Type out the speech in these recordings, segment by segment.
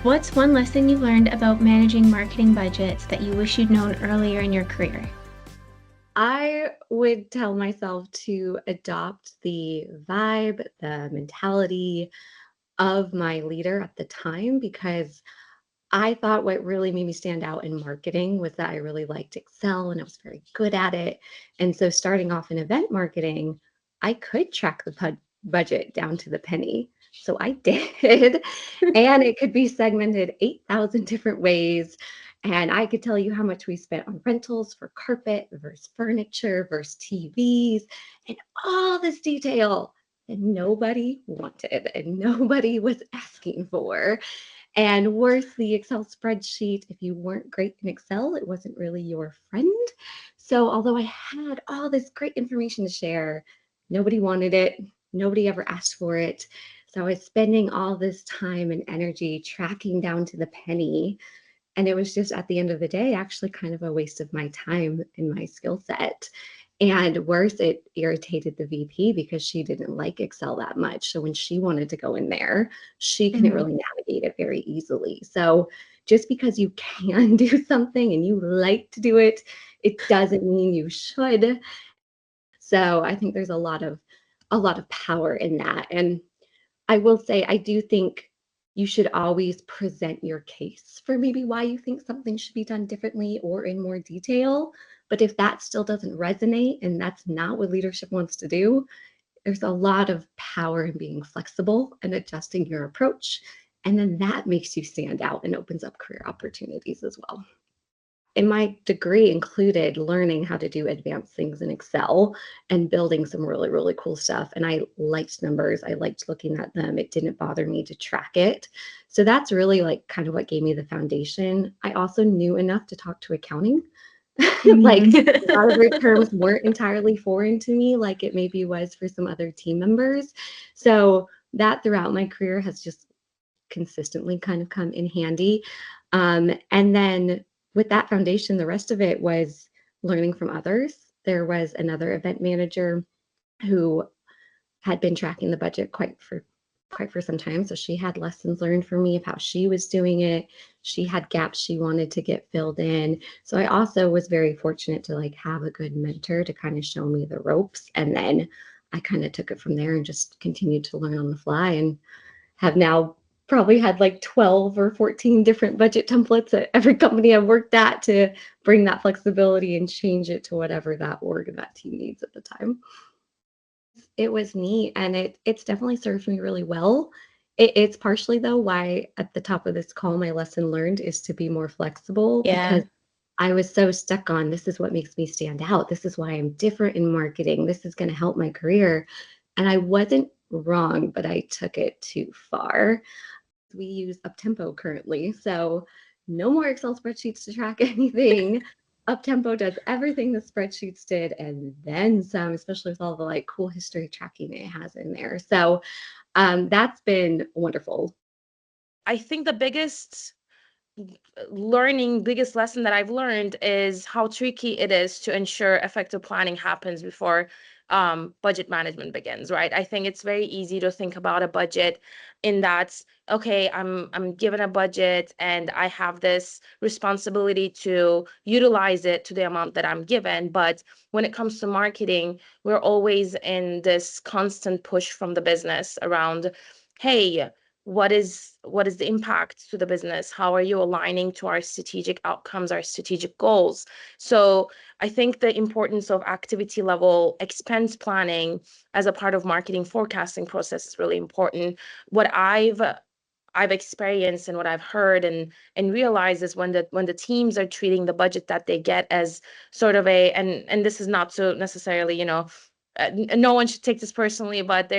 What's one lesson you learned about managing marketing budgets that you wish you'd known earlier in your career? I would tell myself to adopt the vibe, the mentality of my leader at the time because I thought what really made me stand out in marketing was that I really liked Excel and I was very good at it. And so starting off in event marketing, I could track the budget down to the penny. So I did. And it could be segmented 8,000 different ways. And I could tell you how much we spent on rentals for carpet versus furniture versus TVs and all this detail that nobody wanted and nobody was asking for. And worse, the Excel spreadsheet, if you weren't great in Excel, it wasn't really your friend. So, although I had all this great information to share, nobody wanted it. Nobody ever asked for it. So, I was spending all this time and energy tracking down to the penny. And it was just at the end of the day, actually kind of a waste of my time and my skill set. And worse, it irritated the VP because she didn't like Excel that much. So when she wanted to go in there, she couldn't Mhm. really navigate it very easily. So just because you can do something and you like to do it, it doesn't mean you should. So I think there's a lot of power in that. And I will say, I do think you should always present your case for maybe why you think something should be done differently or in more detail. But if that still doesn't resonate and that's not what leadership wants to do, there's a lot of power in being flexible and adjusting your approach. And then that makes you stand out and opens up career opportunities as well. And my degree included learning how to do advanced things in Excel and building some really, really cool stuff. And I liked numbers. I liked looking at them. It didn't bother me to track it. So that's really like kind of what gave me the foundation. I also knew enough to talk to accounting. Like Mhm. a lot of their terms weren't entirely foreign to me, like it maybe was for some other team members. So that throughout my career has just consistently kind of come in handy. And then with that foundation, the rest of it was learning from others. There was another event manager who had been tracking the budget quite for some time. So she had lessons learned from me of how she was doing it. She had gaps she wanted to get filled in. So I also was very fortunate to like have a good mentor to kind of show me the ropes. And then I kind of took it from there and just continued to learn on the fly and have now probably had like 12 or 14 different budget templates at every company I've worked at to bring that flexibility and change it to whatever that org and that team needs at the time. It was neat and it's definitely served me really well. It's partially though why at the top of this call my lesson learned is to be more flexible because Yeah. I was so stuck on this is what makes me stand out. This is why I'm different in marketing. This is going to help my career. And I wasn't wrong, but I took it too far. We use Uptempo currently. So no more Excel spreadsheets to track anything. Uptempo does everything the spreadsheets did and then some, especially with all the like cool history tracking it has in there. So that's been wonderful. I think the biggest lesson that I've learned is how tricky it is to ensure effective planning happens before budget management begins, right? I think it's very easy to think about a budget in that, okay, I'm given a budget and I have this responsibility to utilize it to the amount that I'm given. But when it comes to marketing, we're always in this constant push from the business around, hey, what is the impact to the business? How are you aligning to our strategic outcomes, our strategic goals? So I think the importance of activity level expense planning as a part of marketing forecasting process is really important. What I've experienced and what I've heard and realized is when the teams are treating the budget that they get as sort of a, and this is not so necessarily, no one should take this personally, but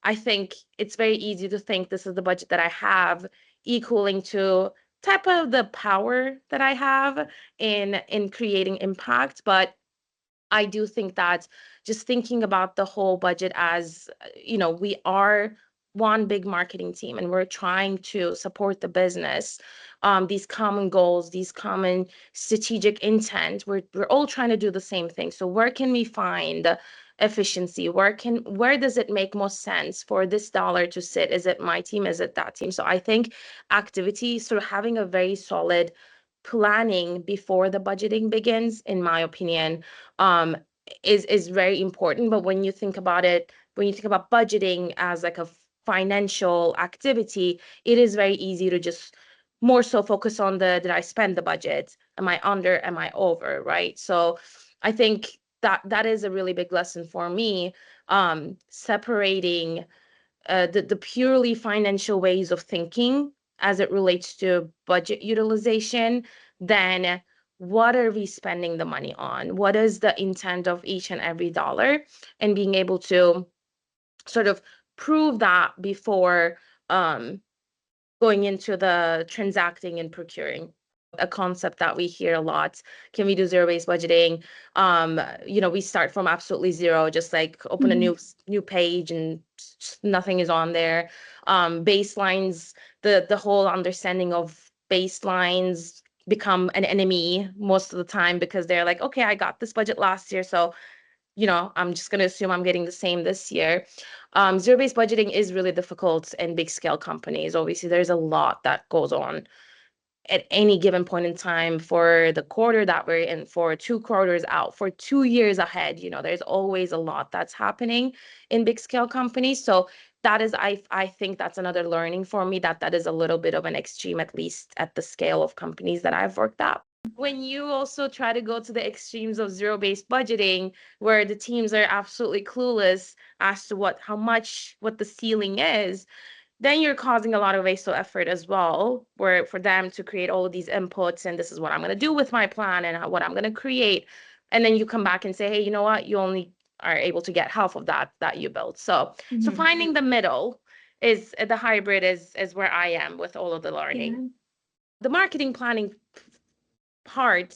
I think it's very easy to think this is the budget that I have, equaling to type of the power that I have in creating impact. But I do think that just thinking about the whole budget as, we are one big marketing team and we're trying to support the business, these common goals, these common strategic intent, we're all trying to do the same thing. So where can we find efficiency? Where does it make most sense for this dollar to sit? Is it my team? Is it that team? So I think activity, sort of having a very solid planning before the budgeting begins, in my opinion, is very important. But when you think about it, when you think about budgeting as like a financial activity, it is very easy to just more so focus on did I spend the budget? Am I under? Am I over? Right? So I think that is a really big lesson for me, separating the purely financial ways of thinking as it relates to budget utilization, then what are we spending the money on? What is the intent of each and every dollar? And being able to sort of prove that before going into the transacting and procuring. A concept that we hear a lot. Can we do zero-based budgeting? We start from absolutely zero, just like open a new page and nothing is on there. Baselines, the whole understanding of baselines become an enemy most of the time because they're like, okay, I got this budget last year, so I'm just going to assume I'm getting the same this year. Zero-based budgeting is really difficult in big scale companies. Obviously, there's a lot that goes on at any given point in time for the quarter that we're in, for 2 quarters out, for 2 years ahead. There's always a lot that's happening in big scale companies. So that is, I think that's another learning for me, that is a little bit of an extreme, at least at the scale of companies that I've worked at. When you also try to go to the extremes of zero-based budgeting, where the teams are absolutely clueless as to what the ceiling is, then you're causing a lot of wasted effort as well, where for them to create all of these inputs and this is what I'm going to do with my plan and what I'm going to create. And then you come back and say, hey, you know what? You only are able to get half of that you built. So finding the middle is the hybrid is where I am with all of the learning. Yeah. The marketing planning part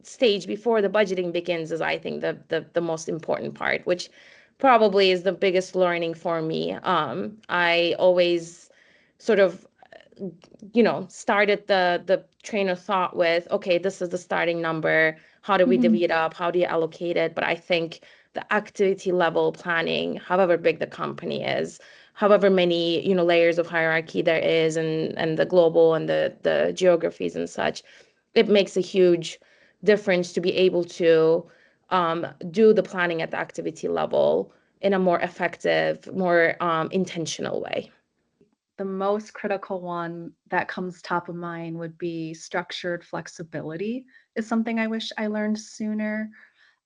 stage before the budgeting begins is, I think, the most important part, which probably is the biggest learning for me. I always sort of started the train of thought with, okay, this is the starting number, how do we divvy it up, how do you allocate it? But I think the activity level planning, however big the company is, however many layers of hierarchy there is, and the global and the geographies and such, it makes a huge difference to be able to do the planning at the activity level in a more effective, more intentional way. The most critical one that comes top of mind would be structured flexibility is something I wish I learned sooner.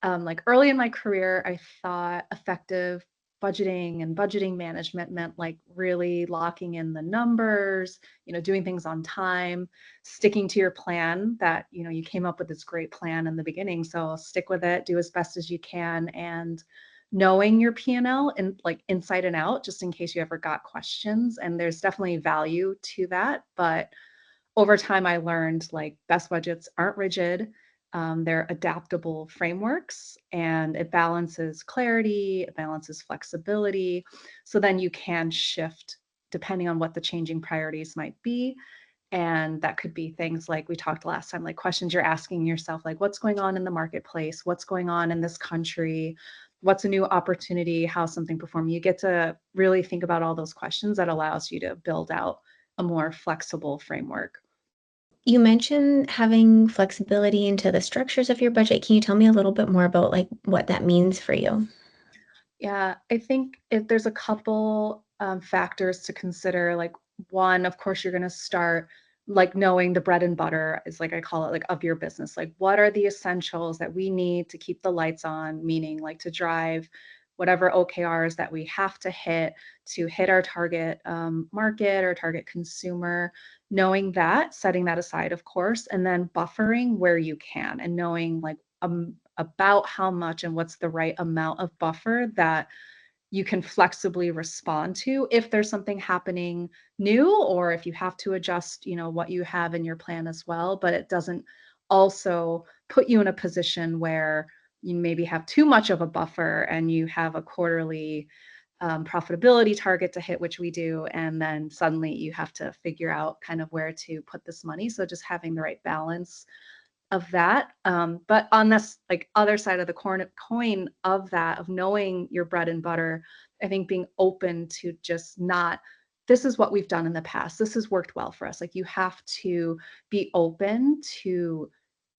Like early in my career, I thought effective budgeting and budgeting management meant like really locking in the numbers, doing things on time, sticking to your plan that, you came up with this great plan in the beginning. So stick with it, do as best as you can, and knowing your P&L and like inside and out, just in case you ever got questions. And there's definitely value to that. But over time, I learned like best budgets aren't rigid. They're adaptable frameworks, and it balances clarity, it balances flexibility. So then you can shift depending on what the changing priorities might be. And that could be things like we talked last time, like questions you're asking yourself, like what's going on in the marketplace? What's going on in this country? What's a new opportunity? How's something performing? You get to really think about all those questions. That allows you to build out a more flexible framework. You mentioned having flexibility into the structures of your budget. Can you tell me a little bit more about like what that means for you? Yeah, I think if there's a couple factors to consider, like one, of course, you're going to start like knowing the bread and butter is like I call it like of your business. Like what are the essentials that we need to keep the lights on, meaning like to drive whatever OKRs that we have to hit our target market or target consumer, knowing that, setting that aside, of course, and then buffering where you can and knowing like about how much and what's the right amount of buffer that you can flexibly respond to if there's something happening new or if you have to adjust, what you have in your plan as well. But it doesn't also put you in a position where you maybe have too much of a buffer and you have a quarterly profitability target to hit, which we do, and then suddenly you have to figure out kind of where to put this money. So just having the right balance of that. But on this like other side of the coin of that, of knowing your bread and butter, I think being open to just not, this is what we've done in the past. This has worked well for us. Like you have to be open to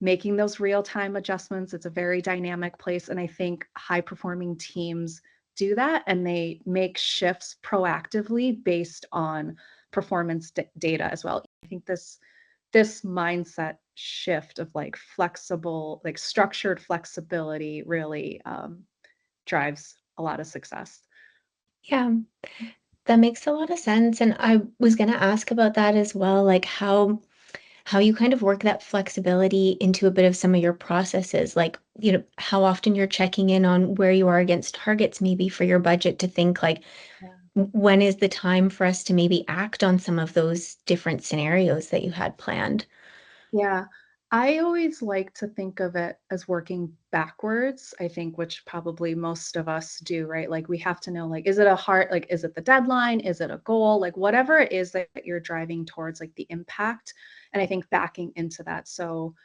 making those real-time adjustments. It's a very dynamic place. And I think high-performing teams do that and they make shifts proactively based on performance data as well. I think this mindset shift of like flexible, like structured flexibility really drives a lot of success. Yeah, that makes a lot of sense. And I was going to ask about that as well, like how you kind of work that flexibility into a bit of some of your processes, like, how often you're checking in on where you are against targets, maybe for your budget to think like, Yeah. when is the time for us to maybe act on some of those different scenarios that you had planned? Yeah. I always like to think of it as working backwards, I think, which probably most of us do, right? Like we have to know, like, is it a hard, like, is it the deadline? Is it a goal? Like whatever it is that you're driving towards, like the impact. And I think backing into that. So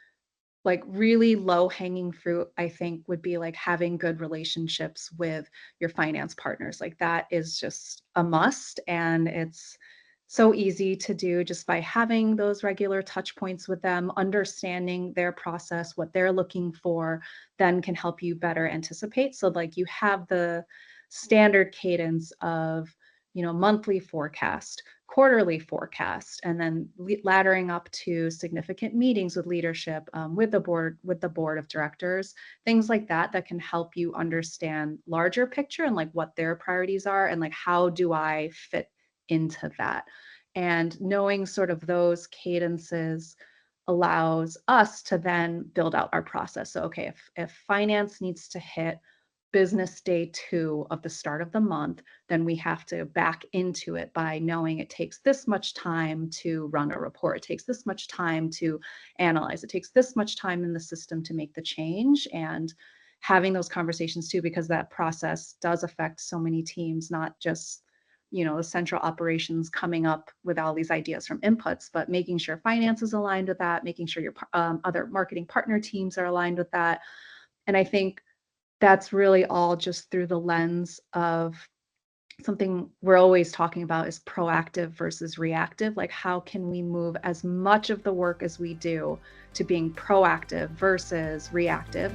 like really low hanging fruit, I think would be like having good relationships with your finance partners. Like that is just a must. And it's so easy to do just by having those regular touch points with them, understanding their process, what they're looking for, then can help you better anticipate. So like you have the standard cadence of, monthly forecast, quarterly forecast, and then laddering up to significant meetings with leadership, with the board of directors, things like that, that can help you understand larger picture and like what their priorities are and like how do I fit into that. And knowing sort of those cadences allows us to then build out our process. So, okay, if finance needs to hit business day 2 of the start of the month, then we have to back into it by knowing it takes this much time to run a report. It takes this much time to analyze. It takes this much time in the system to make the change. And having those conversations too, because that process does affect so many teams, not just the central operations coming up with all these ideas from inputs, but making sure finance is aligned with that, making sure your other marketing partner teams are aligned with that. And I think that's really all just through the lens of something we're always talking about is proactive versus reactive. Like, how can we move as much of the work as we do to being proactive versus reactive?